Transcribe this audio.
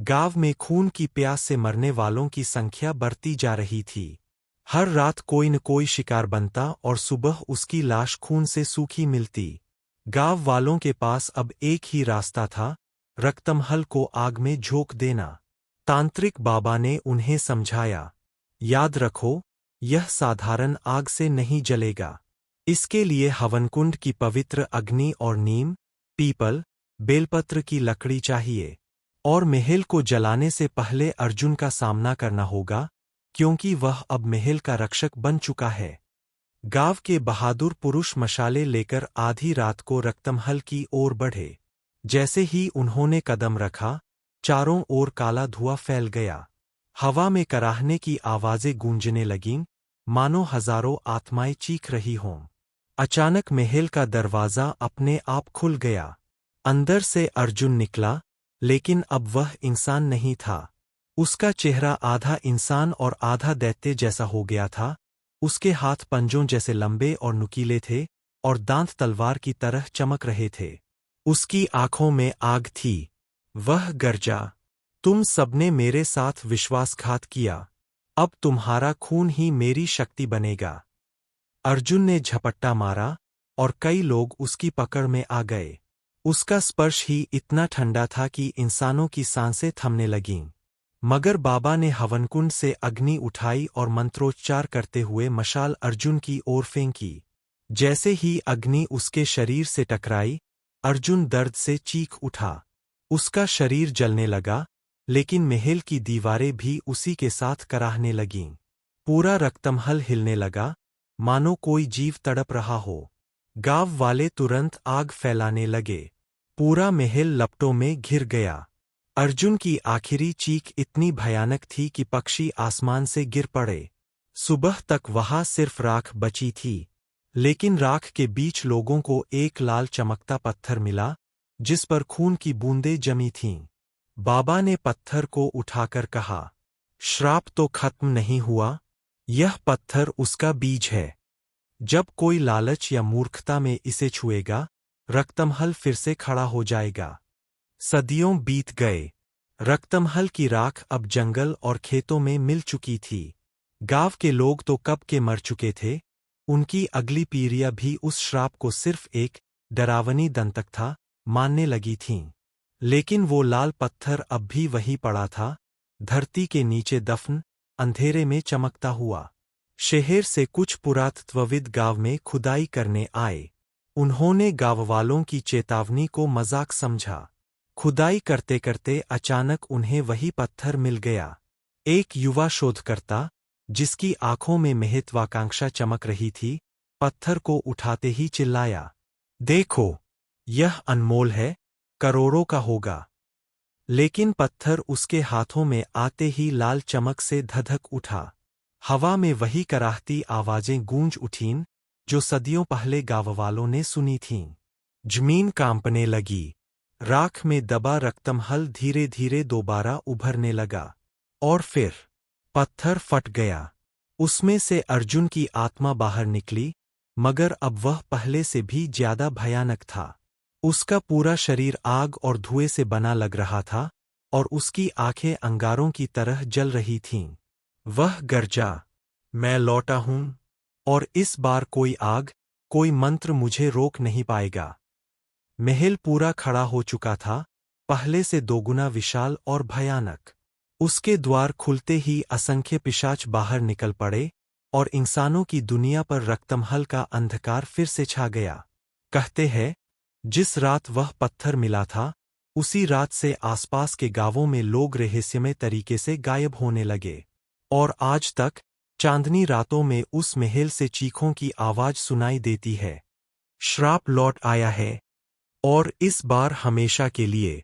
गांव में खून की प्यास से मरने वालों की संख्या बढ़ती जा रही थी। हर रात कोई न कोई शिकार बनता और सुबह उसकी लाश खून से सूखी मिलती। गांव वालों के पास अब एक ही रास्ता था, रक्तमहल को आग में झोंक देना। तांत्रिक बाबा ने उन्हें समझाया, याद रखो, यह साधारण आग से नहीं जलेगा। इसके लिए हवनकुंड की पवित्र अग्नि और नीम, पीपल, बेलपत्र की लकड़ी चाहिए। और महल को जलाने से पहले अर्जुन का सामना करना होगा, क्योंकि वह अब महल का रक्षक बन चुका है। गांव के बहादुर पुरुष मशाले लेकर आधी रात को रक्तमहल की ओर बढ़े। जैसे ही उन्होंने कदम रखा, चारों ओर काला धुआं फैल गया। हवा में कराहने की आवाजें गूंजने लगीं, मानो हजारों आत्माएं चीख रही हों। अचानक महल का दरवाजा अपने आप खुल गया। अंदर से अर्जुन निकला, लेकिन अब वह इंसान नहीं था। उसका चेहरा आधा इंसान और आधा दैत्य जैसा हो गया था। उसके हाथ पंजों जैसे लंबे और नुकीले थे, और दांत तलवार की तरह चमक रहे थे। उसकी आंखों में आग थी। वह गरजा, तुम सबने मेरे साथ विश्वासघात किया। अब तुम्हारा खून ही मेरी शक्ति बनेगा। अर्जुन ने झपट्टा मारा, और कई लोग उसकी पकड़ में आ गए। उसका स्पर्श ही इतना ठंडा था कि इंसानों की सांसें थमने लगीं। मगर बाबा ने हवनकुंड से अग्नि उठाई और मंत्रोच्चार करते हुए मशाल अर्जुन की ओर फेंकी। जैसे ही अग्नि उसके शरीर से टकराई, अर्जुन दर्द से चीख उठा। उसका शरीर जलने लगा, लेकिन महल की दीवारें भी उसी के साथ कराहने लगीं। पूरा रक्तमहल हिलने लगा, मानो कोई जीव तड़प रहा हो। गांव वाले तुरंत आग फैलाने लगे। पूरा महल लपटों में घिर गया। अर्जुन की आखिरी चीख इतनी भयानक थी कि पक्षी आसमान से गिर पड़े। सुबह तक वहां सिर्फ राख बची थी, लेकिन राख के बीच लोगों को एक लाल चमकता पत्थर मिला, जिस पर खून की बूंदें जमी थीं। बाबा ने पत्थर को उठाकर कहा, श्राप तो खत्म नहीं हुआ, यह पत्थर उसका बीज है। जब कोई लालच या मूर्खता में इसे छुएगा, रक्तमहल फिर से खड़ा हो जाएगा। सदियों बीत गए। रक्तमहल की राख अब जंगल और खेतों में मिल चुकी थी। गांव के लोग तो कब के मर चुके थे। उनकी अगली पीढ़ियां भी उस श्राप को सिर्फ एक डरावनी दंतक था मानने लगी थीं। लेकिन वो लाल पत्थर अब भी वहीं पड़ा था, धरती के नीचे दफन, अंधेरे में चमकता हुआ। शहर से कुछ पुरातत्वविद गांव में खुदाई करने आए। उन्होंने गांववालों की चेतावनी को मजाक समझा। खुदाई करते करते अचानक उन्हें वही पत्थर मिल गया। एक युवा शोधकर्ता, जिसकी आंखों में महत्वाकांक्षा चमक रही थी, पत्थर को उठाते ही चिल्लाया, देखो, यह अनमोल है, करोड़ों का होगा। लेकिन पत्थर उसके हाथों में आते ही लाल चमक से धधक उठा। हवा में वही कराहती आवाजें गूंज उठीं, जो सदियों पहले गांववालों ने सुनी थीं। जमीन कांपने लगी। राख में दबा रक्तमहल धीरे धीरे दोबारा उभरने लगा। और फिर पत्थर फट गया। उसमें से अर्जुन की आत्मा बाहर निकली, मगर अब वह पहले से भी ज्यादा भयानक था। उसका पूरा शरीर आग और धुएं से बना लग रहा था, और उसकी आंखें अंगारों की तरह जल रही थीं। वह गरजा, मैं लौटा हूं, और इस बार कोई आग, कोई मंत्र मुझे रोक नहीं पाएगा। महल पूरा खड़ा हो चुका था, पहले से दोगुना विशाल और भयानक। उसके द्वार खुलते ही असंख्य पिशाच बाहर निकल पड़े, और इंसानों की दुनिया पर रक्तमहल का अंधकार फिर से छा गया। कहते हैं, जिस रात वह पत्थर मिला था, उसी रात से आसपास के गांवों में लोग रहस्यमय तरीके से गायब होने लगे। और आज तक चांदनी रातों में उस महल से चीखों की आवाज सुनाई देती है। श्राप लौट आया है, और इस बार हमेशा के लिए।